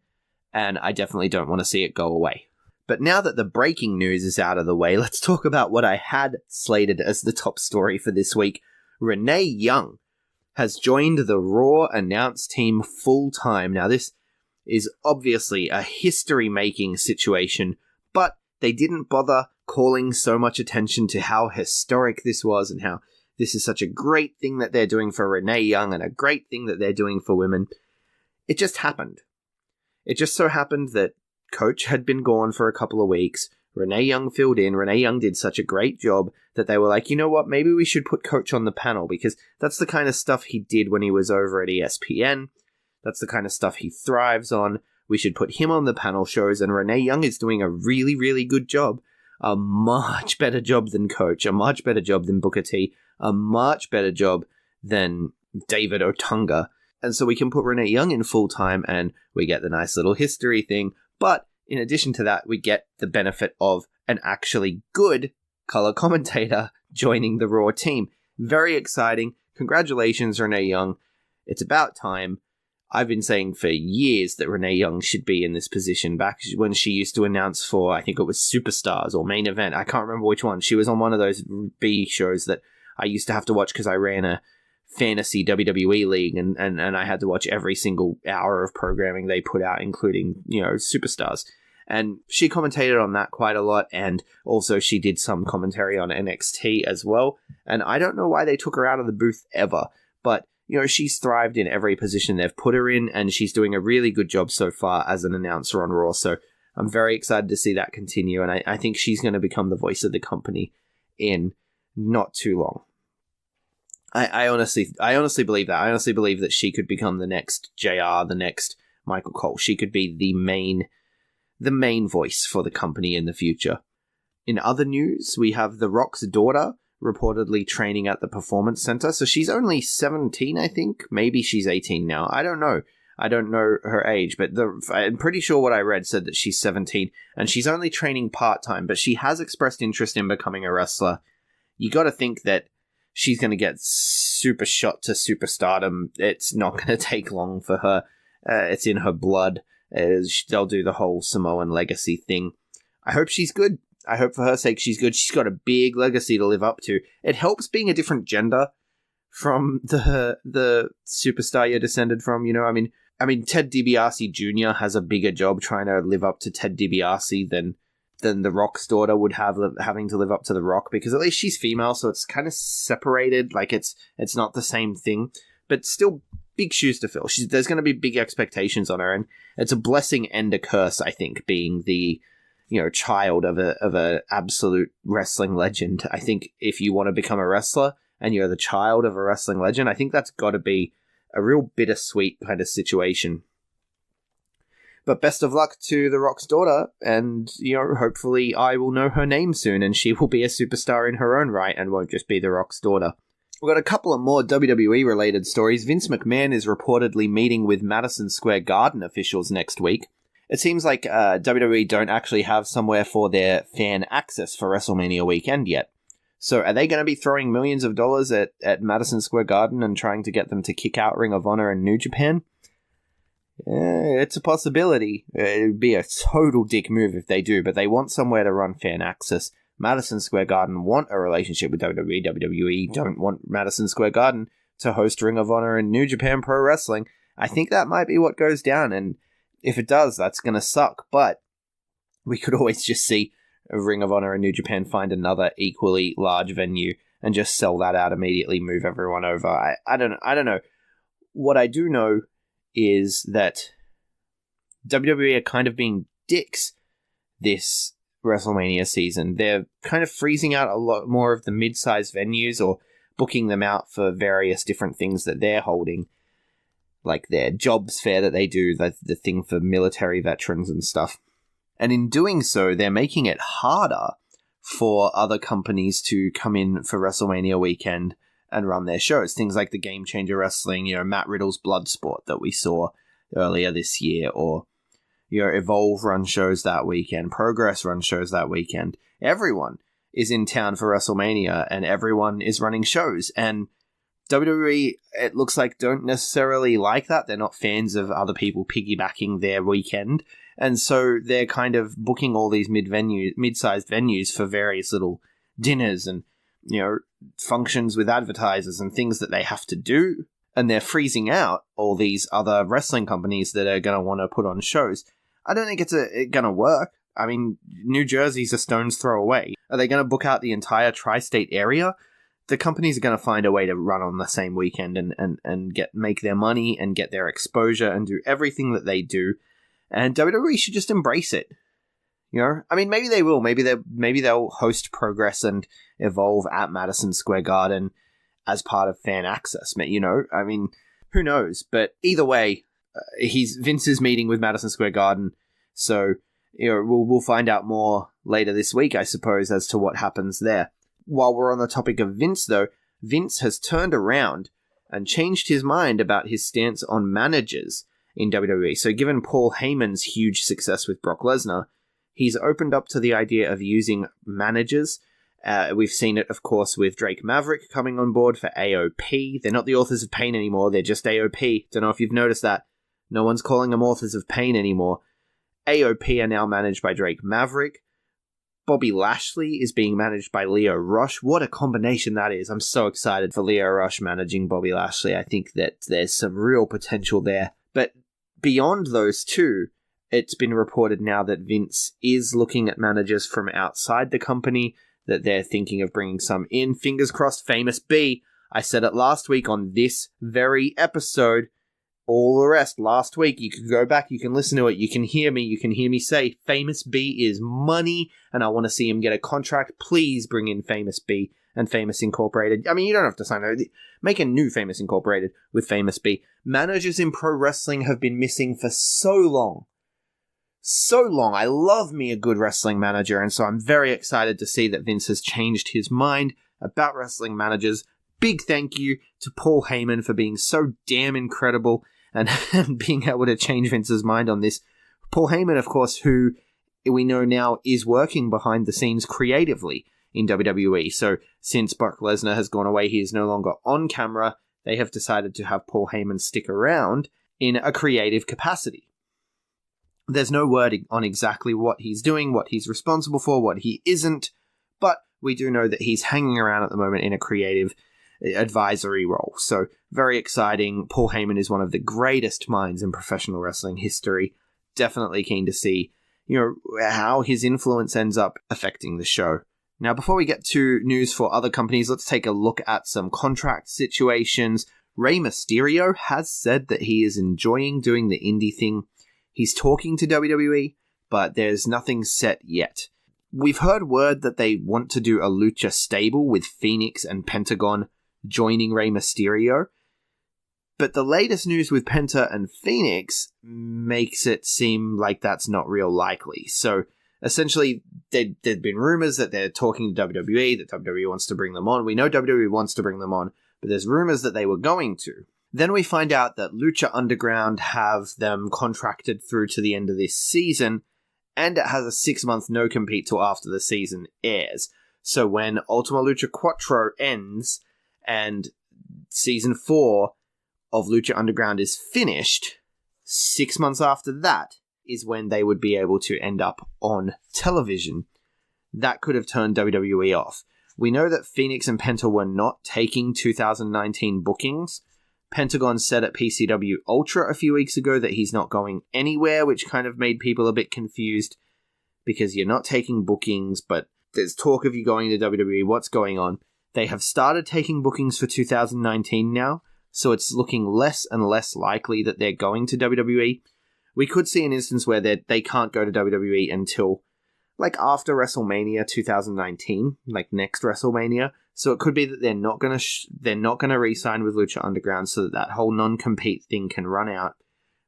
and I definitely don't want to see it go away. But now that the breaking news is out of the way, let's talk about what I had slated as the top story for this week. Renee Young has joined the Raw announce team full-time. Now, this is obviously a history-making situation, but they didn't bother calling so much attention to how historic this was and how this is such a great thing that they're doing for Renee Young and a great thing that they're doing for women. It just happened. It just so happened that Coach had been gone for a couple of weeks. Renee Young filled in. Renee Young did such a great job that they were like, you know what, maybe we should put Coach on the panel, because that's the kind of stuff he did when he was over at ESPN. That's the kind of stuff he thrives on. We should put him on the panel shows, and Renee Young is doing a really, really good job. A much better job than Coach, a much better job than Booker T, a much better job than David Otunga. And so we can put Renee Young in full-time, and we get the nice little history thing. But in addition to that, we get the benefit of an actually good color commentator joining the Raw team. Very exciting. Congratulations, Renee Young. It's about time. I've been saying for years that Renee Young should be in this position. Back when she used to announce for, I think it was Superstars or Main Event. I can't remember which one. She was on one of those B shows that I used to have to watch because I ran a fantasy WWE league, and I had to watch every single hour of programming they put out, including, Superstars. And she commentated on that quite a lot, and also she did some commentary on NXT as well. And I don't know why they took her out of the booth ever, but, she's thrived in every position they've put her in, and she's doing a really good job so far as an announcer on Raw. So I'm very excited to see that continue, and I think she's going to become the voice of the company in not too long. I honestly believe that. I honestly believe that she could become the next JR, the next Michael Cole. She could be the main voice for the company in the future. In other news, we have The Rock's daughter reportedly training at the Performance Center. So she's only 17, I think. Maybe she's 18 now. I don't know. I don't know her age, but I'm pretty sure what I read said that she's 17, and she's only training part-time, but she has expressed interest in becoming a wrestler. You got to think that she's going to get super shot to superstardom. It's not going to take long for her. It's in her blood. They'll do the whole Samoan legacy thing. I hope she's good. I hope for her sake she's good. She's got a big legacy to live up to. It helps being a different gender from the superstar you're descended from. I mean, Ted DiBiase Jr. has a bigger job trying to live up to Ted DiBiase than The Rock's daughter would have, having to live up to The Rock, because at least she's female, so it's kind of separated. Like, it's not the same thing, but still big shoes to fill. There's going to be big expectations on her, and it's a blessing and a curse, I think, being the child of a absolute wrestling legend. I think if you want to become a wrestler and you're the child of a wrestling legend, I think that's got to be a real bittersweet kind of situation. But best of luck to The Rock's daughter, and, hopefully I will know her name soon, and she will be a superstar in her own right, and won't just be The Rock's daughter. We've got a couple of more WWE-related stories. Vince McMahon is reportedly meeting with Madison Square Garden officials next week. It seems like WWE don't actually have somewhere for their fan access for WrestleMania weekend yet. So are they going to be throwing millions of dollars at Madison Square Garden and trying to get them to kick out Ring of Honor and New Japan? It's a possibility. It would be a total dick move if they do, but they want somewhere to run fan access. Madison Square Garden want a relationship with WWE. WWE don't want Madison Square Garden to host Ring of Honor and New Japan Pro Wrestling. I think that might be what goes down, and if it does, that's going to suck, but we could always just see Ring of Honor and New Japan find another equally large venue and just sell that out immediately, move everyone over. I don't know. What I do know is that WWE are kind of being dicks this WrestleMania season. They're kind of freezing out a lot more of the mid-sized venues, or booking them out for various different things that they're holding, like their jobs fair that they do, the thing for military veterans and stuff. And in doing so, they're making it harder for other companies to come in for WrestleMania weekend and run their shows. Things like the Game Changer Wrestling, Matt Riddle's Bloodsport that we saw earlier this year, or Evolve run shows that weekend, Progress run shows that weekend. Everyone is in town for WrestleMania, and everyone is running shows, and WWE, it looks like, don't necessarily like that. They're not fans of other people piggybacking their weekend. And so they're kind of booking all these mid-sized venues for various little dinners and, functions with advertisers and things that they have to do. And they're freezing out all these other wrestling companies that are going to want to put on shows. I don't think it's going to work. I mean, New Jersey's a stone's throw away. Are they going to book out the entire tri-state area? The companies are going to find a way to run on the same weekend and make their money and get their exposure and do everything that they do. And WWE should just embrace it. I mean, maybe they will. Maybe they'll host Progress and Evolve at Madison Square Garden as part of fan access. I mean, who knows? But either way, Vince is meeting with Madison Square Garden, so we'll find out more later this week, I suppose, as to what happens there. While we're on the topic of Vince, though, Vince has turned around and changed his mind about his stance on managers in WWE. So given Paul Heyman's huge success with Brock Lesnar, he's opened up to the idea of using managers. We've seen it, of course, with Drake Maverick coming on board for AOP. They're not the Authors of Pain anymore, they're just AOP. Don't know if you've noticed that. No one's calling them Authors of Pain anymore. AOP are now managed by Drake Maverick. Bobby Lashley is being managed by Leo Rush. What a combination that is. I'm so excited for Leo Rush managing Bobby Lashley. I think that there's some real potential there. But beyond those two, it's been reported now that Vince is looking at managers from outside the company, that they're thinking of bringing some in. Fingers crossed, Famous B. I said it last week on this very episode. All the Rest last week. You can go back, you can listen to it, you can hear me say Famous B is money, and I want to see him get a contract. Please bring in Famous B and Famous Incorporated. I mean, you don't have to sign it. Make a new Famous Incorporated with Famous B. Managers in pro wrestling have been missing for so long. So long. I love me a good wrestling manager, and so I'm very excited to see that Vince has changed his mind about wrestling managers. Big thank you to Paul Heyman for being so damn incredible and being able to change Vince's mind on this. Paul Heyman, of course, who we know now is working behind the scenes creatively in WWE. So since Brock Lesnar has gone away, he is no longer on camera. They have decided to have Paul Heyman stick around in a creative capacity. There's no word on exactly what he's doing, what he's responsible for, what he isn't, but we do know that he's hanging around at the moment in a creative advisory role. So very exciting. Paul Heyman is one of the greatest minds in professional wrestling history. Definitely keen to see, how his influence ends up affecting the show. Now, before we get to news for other companies, let's take a look at some contract situations. Rey Mysterio has said that he is enjoying doing the indie thing. He's talking to WWE, but there's nothing set yet. We've heard word that they want to do a Lucha stable with Fenix and Pentagon joining Rey Mysterio. But the latest news with Penta and Fenix makes it seem like that's not real likely. So essentially, there'd been rumors that they're talking to WWE, that WWE wants to bring them on. We know WWE wants to bring them on, but there's rumors that they were going to. Then we find out that Lucha Underground have them contracted through to the end of this season, and it has a 6-month no-compete till after the season airs. So when Ultima Lucha Quattro ends, and Season 4 of Lucha Underground is finished, 6 months after that is when they would be able to end up on television. That could have turned WWE off. We know that Fenix and Penta were not taking 2019 bookings. Pentagon said at PCW Ultra a few weeks ago that he's not going anywhere, which kind of made people a bit confused because you're not taking bookings, but there's talk of you going to WWE. What's going on? They have started taking bookings for 2019 now, so it's looking less and less likely that they're going to WWE. We could see an instance where they can't go to WWE until after WrestleMania 2019, next WrestleMania. So it could be that they're not gonna re-sign with Lucha Underground, so that whole non-compete thing can run out.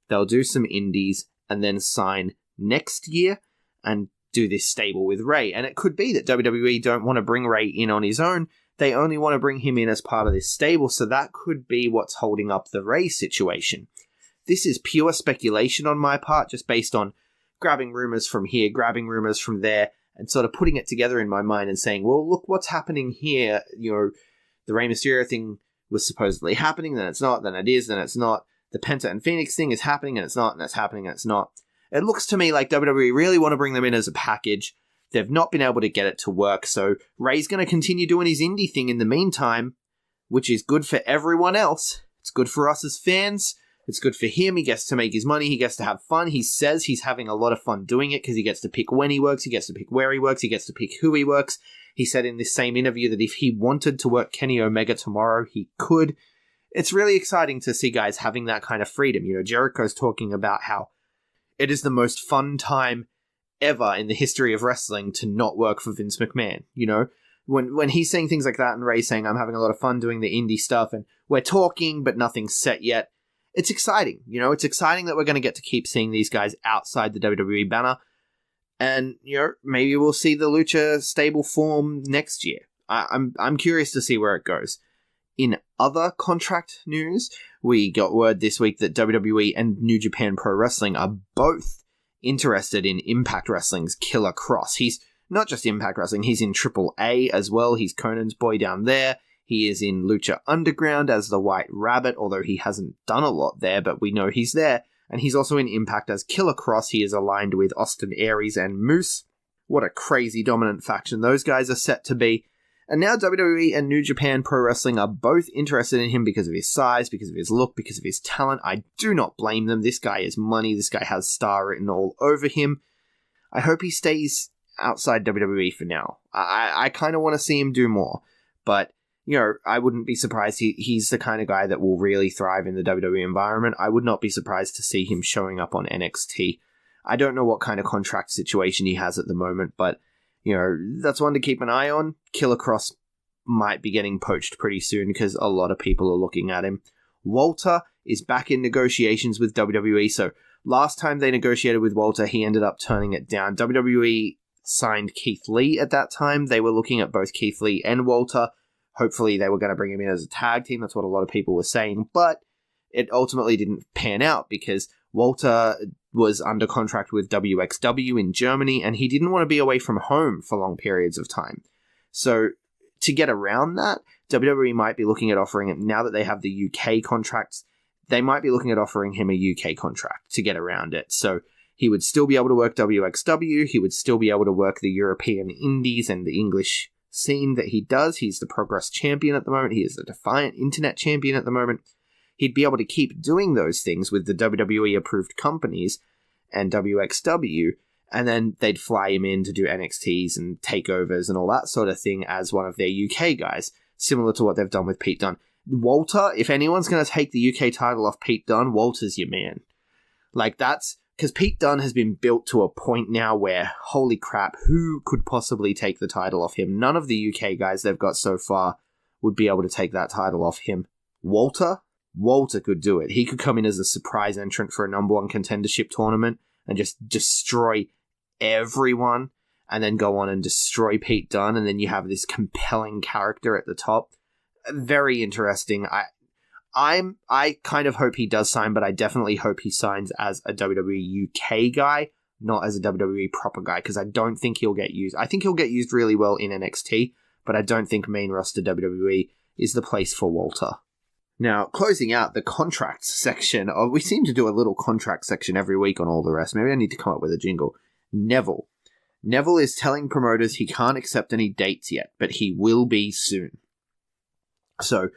They'll do some indies and then sign next year and do this stable with Rey. And it could be that WWE don't want to bring Rey in on his own. They only want to bring him in as part of this stable, so that could be what's holding up the Rey situation. This is pure speculation on my part, just based on grabbing rumors from here, grabbing rumors from there, and sort of putting it together in my mind and saying, well, look what's happening here. The Rey Mysterio thing was supposedly happening, then it's not, then it is, then it's not. The Penta and Fenix thing is happening, and it's not, and it's happening, and it's not. It looks to me like WWE really want to bring them in as a package. They've not been able to get it to work, so Rey's going to continue doing his indie thing in the meantime, which is good for everyone else. It's good for us as fans. It's good for him. He gets to make his money. He gets to have fun. He says he's having a lot of fun doing it because he gets to pick when he works. He gets to pick where he works. He gets to pick who he works. He said in this same interview that if he wanted to work Kenny Omega tomorrow, he could. It's really exciting to see guys having that kind of freedom. You know, Jericho's talking about how it is the most fun time ever in the history of wrestling to not work for Vince McMahon. You know, when he's saying things like that and Rey's saying, I'm having a lot of fun doing the indie stuff and we're talking, but nothing's set yet. It's exciting. You know, it's exciting that we're going to get to keep seeing these guys outside the WWE banner. And, you know, maybe we'll see the Lucha stable form next year. I'm curious to see where it goes. In other contract news, we got word this week that WWE and New Japan Pro Wrestling are both interested in Impact Wrestling's Killer Kross. He's not just Impact Wrestling, he's in AAA as well. He's Conan's boy down there. He is in Lucha Underground as the White Rabbit, although he hasn't done a lot there, but we know he's there. And he's also in Impact as Killer Kross. He is aligned with Austin Aries and Moose. What a crazy dominant faction those guys are set to be. And now WWE and New Japan Pro Wrestling are both interested in him because of his size, because of his look, because of his talent. I do not blame them. This guy is money. This guy has star written all over him. I hope he stays outside WWE for now. I kind of want to see him do more. But, you know, I wouldn't be surprised. He's the kind of guy that will really thrive in the WWE environment. I would not be surprised to see him showing up on NXT. I don't know what kind of contract situation he has at the moment, but you know, that's one to keep an eye on. Killer Kross might be getting poached pretty soon because a lot of people are looking at him. Walter is back in negotiations with WWE, so last time they negotiated with Walter, he ended up turning it down. WWE signed Keith Lee at that time. They were looking at both Keith Lee and Walter. Hopefully they were going to bring him in as a tag team. That's what a lot of people were saying, but it ultimately didn't pan out because Walter was under contract with WXW in Germany, and he didn't want to be away from home for long periods of time. So to get around that, WWE might be looking at offering him, now that they have the UK contracts, they might be looking at offering him a UK contract to get around it. So he would still be able to work WXW, he would still be able to work the European indies and the English scene that he does. He's the Progress champion at the moment, he is the Defiant Internet champion at the moment. He'd be able to keep doing those things with the WWE-approved companies and WXW, and then they'd fly him in to do NXTs and takeovers and all that sort of thing as one of their UK guys, similar to what they've done with Pete Dunne. Walter, if anyone's going to take the UK title off Pete Dunne, Walter's your man. Like, that's... because Pete Dunne has been built to a point now where, holy crap, who could possibly take the title off him? None of the UK guys they've got so far would be able to take that title off him. Walter could do it. He could come in as a surprise entrant for a number one contendership tournament and just destroy everyone and then go on and destroy Pete Dunne, and then you have this compelling character at the top. Very interesting. I kind of hope he does sign, but I definitely hope he signs as a WWE UK guy, not as a WWE proper guy, because I don't think he'll get used. I think he'll get used really well in NXT, but I don't think main roster WWE is the place for Walter. Now, closing out the contracts section, we seem to do a little contract section every week on All The Wrest. Maybe I need to come up with a jingle. Neville. Neville is telling promoters he can't accept any dates yet, but he will be soon. So,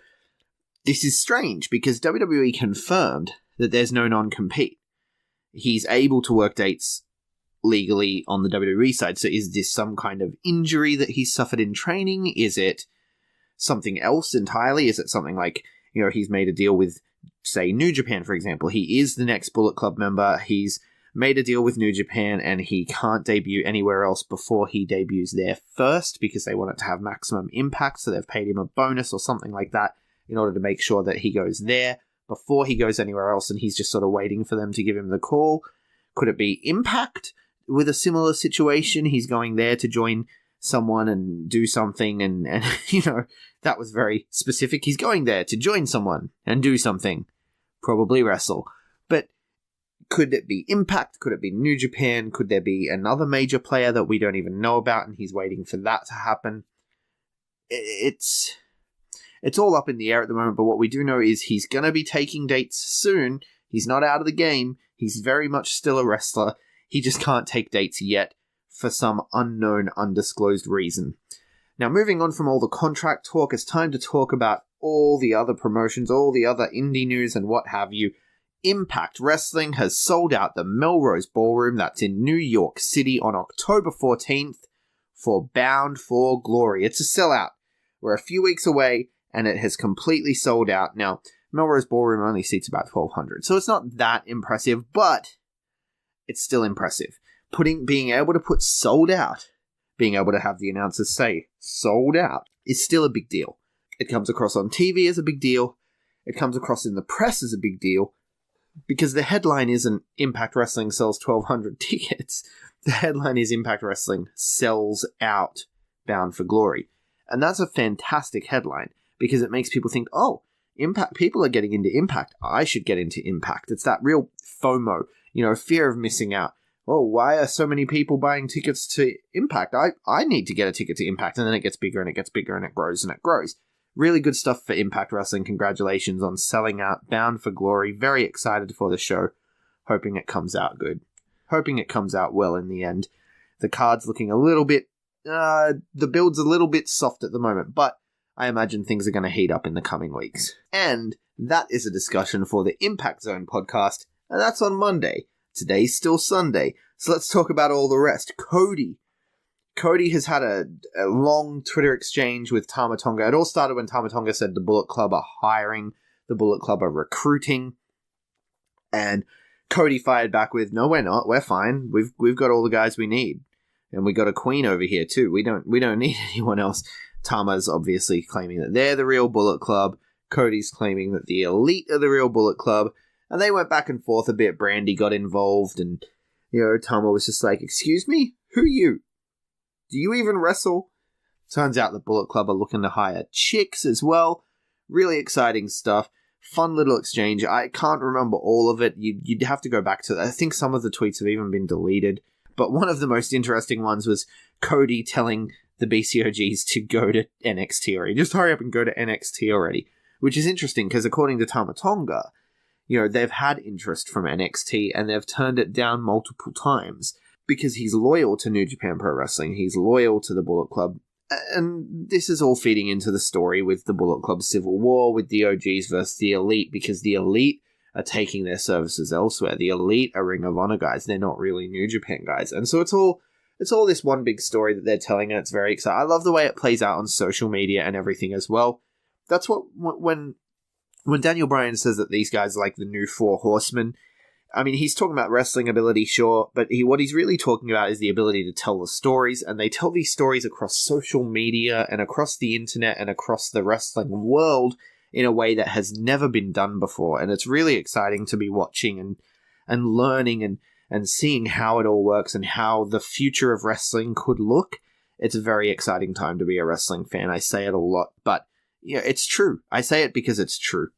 this is strange because WWE confirmed that there's no non-compete. He's able to work dates legally on the WWE side, so is this some kind of injury that he's suffered in training? Is it something else entirely? Is it something like, you know, he's made a deal with, say, New Japan, for example. He is the next Bullet Club member. He's made a deal with New Japan, and he can't debut anywhere else before he debuts there first because they want it to have maximum impact, so they've paid him a bonus or something like that in order to make sure that he goes there before he goes anywhere else, and he's just sort of waiting for them to give him the call. Could it be Impact with a similar situation? He's going there to join someone and do something, and you know, that was very specific. He's going there to join someone and do something. Probably wrestle. But could it be Impact? Could it be New Japan? Could there be another major player that we don't even know about and he's waiting for that to happen? It's It's all up in the air at the moment, but what we do know is he's going to be taking dates soon. He's not out of the game. He's very much still a wrestler. He just can't take dates yet for some unknown, undisclosed reason. Now, moving on from all the contract talk, it's time to talk about all the other promotions, all the other indie news and what have you. Impact Wrestling has sold out the Melrose Ballroom that's in New York City on October 14th for Bound for Glory. It's a sellout. We're a few weeks away and it has completely sold out. Now, Melrose Ballroom only seats about 1,200, so it's not that impressive, but it's still impressive. Being able to put sold out, being able to have the announcers say sold out, is still a big deal. It comes across on TV as a big deal. It comes across in the press as a big deal, because the headline isn't Impact Wrestling sells 1,200 tickets. The headline is Impact Wrestling sells out Bound for Glory. And that's a fantastic headline, because it makes people think, oh, Impact, people are getting into Impact. I should get into Impact. It's that real FOMO, fear of missing out. Oh, why are so many people buying tickets to Impact? I need to get a ticket to Impact. And then it gets bigger and it gets bigger and it grows and it grows. Really good stuff for Impact Wrestling. Congratulations on selling out Bound for Glory. Very excited for the show. Hoping it comes out good. Hoping it comes out well in the end. The card's looking a little bit... the build's a little bit soft at the moment, but I imagine things are going to heat up in the coming weeks. And that is a discussion for the Impact Zone podcast, and that's on Monday. Today's still Sunday, so let's talk about all the rest. Cody has had a long Twitter exchange with Tama Tonga. It all started when Tama Tonga said the Bullet Club are hiring, the Bullet Club are recruiting, and Cody fired back with, no, we're not, we're fine, we've got all the guys we need, and we got a queen over here too, we don't need anyone else. Tama's obviously claiming that they're the real Bullet Club. Cody's claiming that the Elite are the real Bullet Club. And they went back and forth a bit. Brandy got involved. And, Tama was just like, excuse me? Who are you? Do you even wrestle? Turns out the Bullet Club are looking to hire chicks as well. Really exciting stuff. Fun little exchange. I can't remember all of it. You'd have to go back to... I think some of the tweets have even been deleted. But one of the most interesting ones was Cody telling the BCOGs to go to NXT already. Just hurry up and go to NXT already. Which is interesting, because according to Tama Tonga, they've had interest from NXT, and they've turned it down multiple times, because he's loyal to New Japan Pro Wrestling, he's loyal to the Bullet Club, and this is all feeding into the story with the Bullet Club Civil War, with the OGs versus the Elite, because the Elite are taking their services elsewhere. The Elite are Ring of Honor guys, they're not really New Japan guys, and so it's all this one big story that they're telling, and it's very exciting. I love the way it plays out on social media and everything as well. That's when Daniel Bryan says that these guys are like the new Four Horsemen, I mean, he's talking about wrestling ability, sure, but what he's really talking about is the ability to tell the stories, and they tell these stories across social media and across the internet and across the wrestling world in a way that has never been done before, and it's really exciting to be watching and learning and seeing how it all works and how the future of wrestling could look. It's a very exciting time to be a wrestling fan. I say it a lot, but it's true. I say it because it's true.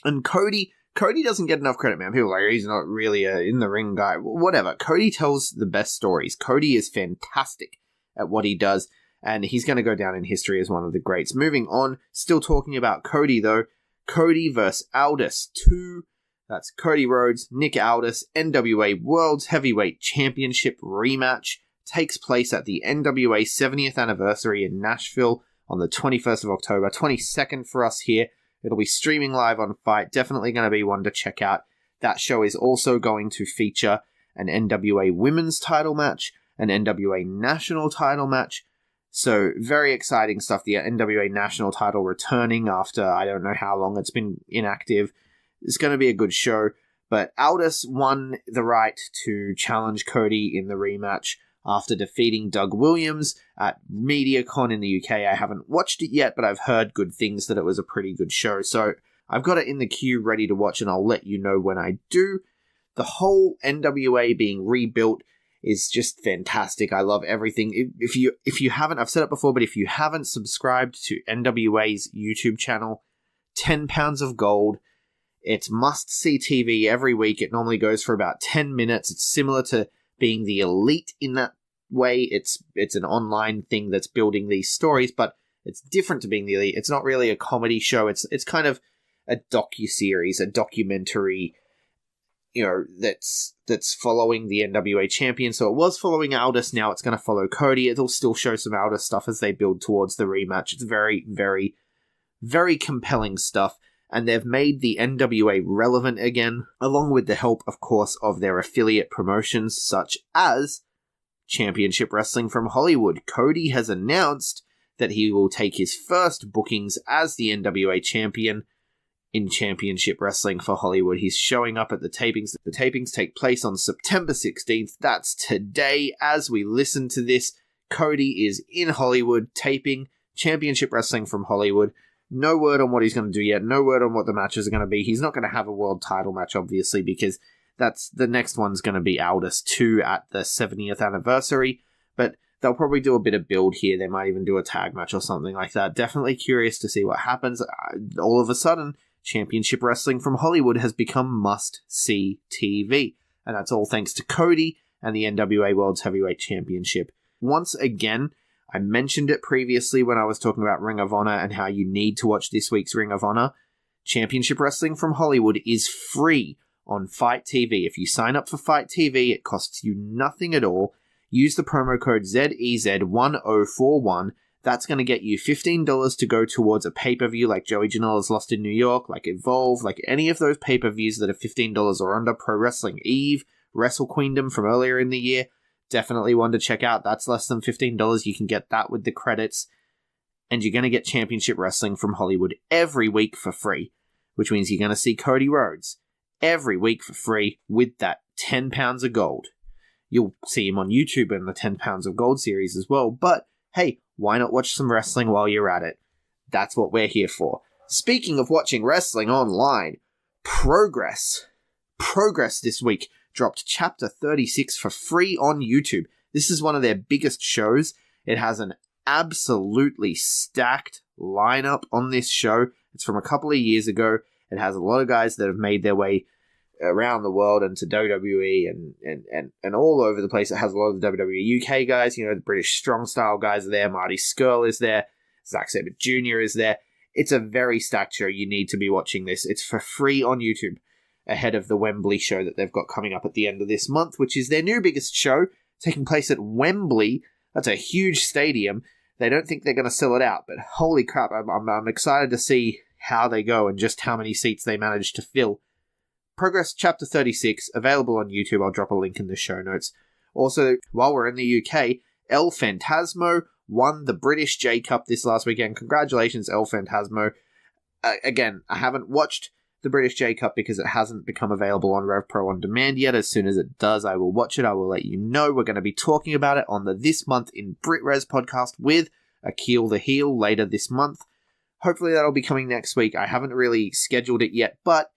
And Cody doesn't get enough credit, man. People are like, he's not really a in-the-ring guy. Whatever. Cody tells the best stories. Cody is fantastic at what he does, and he's going to go down in history as one of the greats. Moving on, still talking about Cody, though. Cody versus Aldis 2. That's Cody Rhodes, Nick Aldis, NWA World's Heavyweight Championship rematch. Takes place at the NWA 70th anniversary in Nashville on the 21st of October. 22nd for us here. It'll be streaming live on Fight. Definitely going to be one to check out. That show is also going to feature an NWA Women's title match, an NWA National title match. So, very exciting stuff. The NWA National title returning after I don't know how long it's been inactive. It's going to be a good show. But Aldis won the right to challenge Cody in the rematch after defeating Doug Williams at MediaCon in the UK. I haven't watched it yet, but I've heard good things, that it was a pretty good show. So I've got it in the queue ready to watch, and I'll let you know when I do. The whole NWA being rebuilt is just fantastic. I love everything. If you haven't, I've said it before, but if you haven't subscribed to NWA's YouTube channel, £10 of gold. It's must-see TV every week. It normally goes for about 10 minutes. It's similar to being the Elite in that way. It's an online thing that's building these stories, but It's different to being the Elite. It's not really a comedy show. It's kind of a docu-series, a documentary, that's following the NWA champion. So it was following Aldis, now it's going to follow Cody. It'll still show some Aldis stuff as they build towards the rematch. It's very, very, very compelling stuff. And they've made the NWA relevant again, along with the help, of course, of their affiliate promotions, such as Championship Wrestling from Hollywood. Cody has announced that he will take his first bookings as the NWA champion in Championship Wrestling for Hollywood. He's showing up at the tapings. The tapings take place on September 16th. That's today. As we listen to this, Cody is in Hollywood taping Championship Wrestling from Hollywood. No word on what he's going to do yet. No word on what the matches are going to be. He's not going to have a world title match, obviously, because that's the next one's going to be Aldis 2 at the 70th anniversary. But they'll probably do a bit of build here. They might even do a tag match or something like that. Definitely curious to see what happens. All of a sudden, Championship Wrestling from Hollywood has become must-see TV. And that's all thanks to Cody and the NWA World's Heavyweight Championship. Once again, I mentioned it previously when I was talking about Ring of Honor and how you need to watch this week's Ring of Honor. Championship Wrestling from Hollywood is free on Fight TV. If you sign up for Fight TV, it costs you nothing at all. Use the promo code ZEZ1041. That's going to get you $15 to go towards a pay-per-view like Joey Janela's Lost in New York, like Evolve, like any of those pay-per-views that are $15 or under. Pro Wrestling Eve, Wrestle Queendom from earlier in the year. Definitely one to check out. That's less than $15. You can get that with the credits. And you're going to get Championship Wrestling from Hollywood every week for free, which means you're going to see Cody Rhodes every week for free with that 10 pounds of gold. You'll see him on YouTube in the 10 pounds of gold series as well. But hey, why not watch some wrestling while you're at it? That's what we're here for. Speaking of watching wrestling online, Progress this week dropped Chapter 36 for free on YouTube. This is one of their biggest shows. It has an absolutely stacked lineup on this show. It's from a couple of years ago. It has a lot of guys that have made their way around the world and to WWE and all over the place. It has a lot of the WWE UK guys. The British Strong Style guys are there. Marty Scurll is there. Zack Sabre Jr. is there. It's a very stacked show. You need to be watching this. It's for free on YouTube, ahead of the Wembley show that they've got coming up at the end of this month, which is their new biggest show, taking place at Wembley. That's a huge stadium. They don't think they're going to sell it out, but holy crap, I'm excited to see how they go and just how many seats they manage to fill. Progress Chapter 36, available on YouTube. I'll drop a link in the show notes. Also, while we're in the UK, El Fantasmo won the British J Cup this last weekend. Congratulations, El Fantasmo. Again, I haven't watched the British J Cup because it hasn't become available on RevPro on demand yet. As soon as it does, I will watch it. I will let you know. We're going to be talking about it on the This Month in BritRes podcast with Akil the Heel later this month. Hopefully that'll be coming next week. I haven't really scheduled it yet, but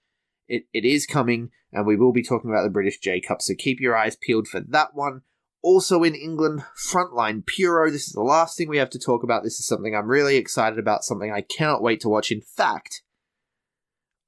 it is coming, and we will be talking about the British J Cup, so keep your eyes peeled for that one. Also in England, Frontline Puro. This is the last thing we have to talk about. This is something I'm really excited about, something I cannot wait to watch. In fact,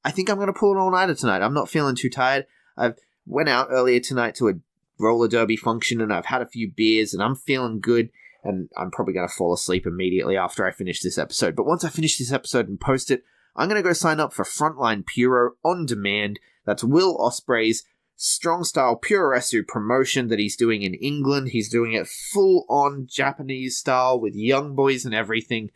I think I'm going to pull an all-nighter tonight. I'm not feeling too tired. I went out earlier tonight to a roller derby function, and I've had a few beers, and I'm feeling good, and I'm probably going to fall asleep immediately after I finish this episode. But once I finish this episode and post it, I'm going to go sign up for Frontline Puro on demand. That's Will Ospreay's Strong Style Puroresu promotion that he's doing in England. He's doing it full-on Japanese style with young boys and everything.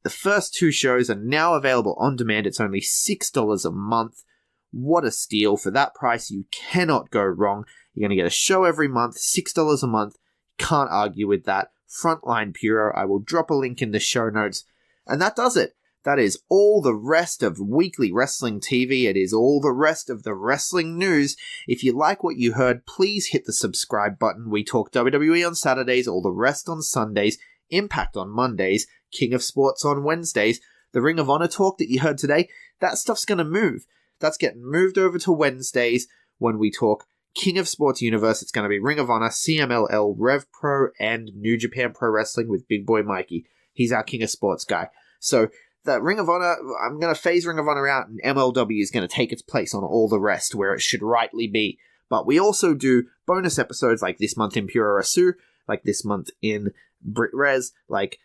The first 2 shows are now available on demand. It's only $6 a month. What a steal. For that price, you cannot go wrong. You're going to get a show every month, $6 a month. Can't argue with that. Frontline Puro. I will drop a link in the show notes. And that does it. That is all the rest of weekly wrestling TV. It is all the rest of the wrestling news. If you like what you heard, please hit the subscribe button. We talk WWE on Saturdays, all the rest on Sundays, Impact on Mondays, King of Sports on Wednesdays. The Ring of Honor talk that you heard today, that stuff's going to move. That's getting moved over to Wednesdays when we talk King of Sports Universe. It's going to be Ring of Honor, CMLL, Rev Pro, and New Japan Pro Wrestling with Big Boy Mikey. He's our King of Sports guy. So the Ring of Honor, I'm going to phase Ring of Honor out, and MLW is going to take its place on All The Rest, where it should rightly be. But we also do bonus episodes like this month in Puroresu, like this month in BritRes, like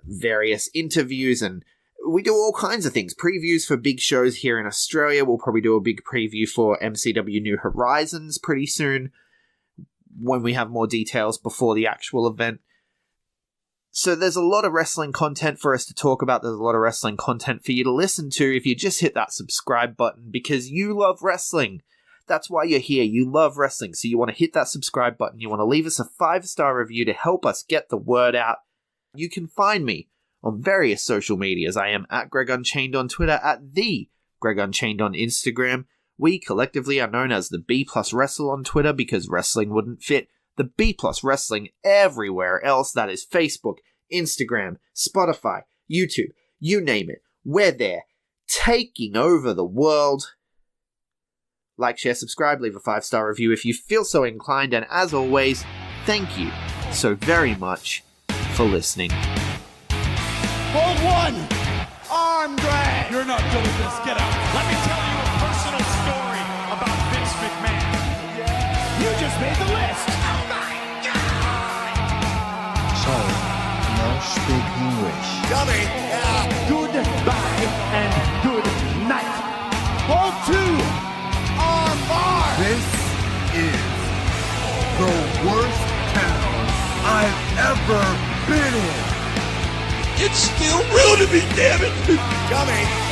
various interviews, and we do all kinds of things. Previews for big shows here in Australia. We'll probably do a big preview for MCW New Horizons pretty soon, when we have more details before the actual event. So there's a lot of wrestling content for us to talk about. There's a lot of wrestling content for you to listen to if you just hit that subscribe button, because you love wrestling. That's why you're here. You love wrestling. So you want to hit that subscribe button. You want to leave us a 5-star review to help us get the word out. You can find me on various social medias. I am at GregUnchained on Twitter, at the GregUnchained on Instagram. We collectively are known as the B Plus Wrestle on Twitter, because wrestling wouldn't fit the B Plus Wrestling everywhere else. That is Facebook, Instagram, Spotify, YouTube, you name it. We're there, taking over the world. Like, share, subscribe, leave a 5-star review if you feel so inclined, and as always, thank you so very much for listening. Hold one. Arm drag. You're not done with this. Get out. Let me tell you a personal story about Vince McMahon. You just made the list. Sorry, no speak English. Dummy. Goodbye and good night. Hold two. Arm bar. This is the worst town I've ever been in. It's still real to me, damn it. Dummy.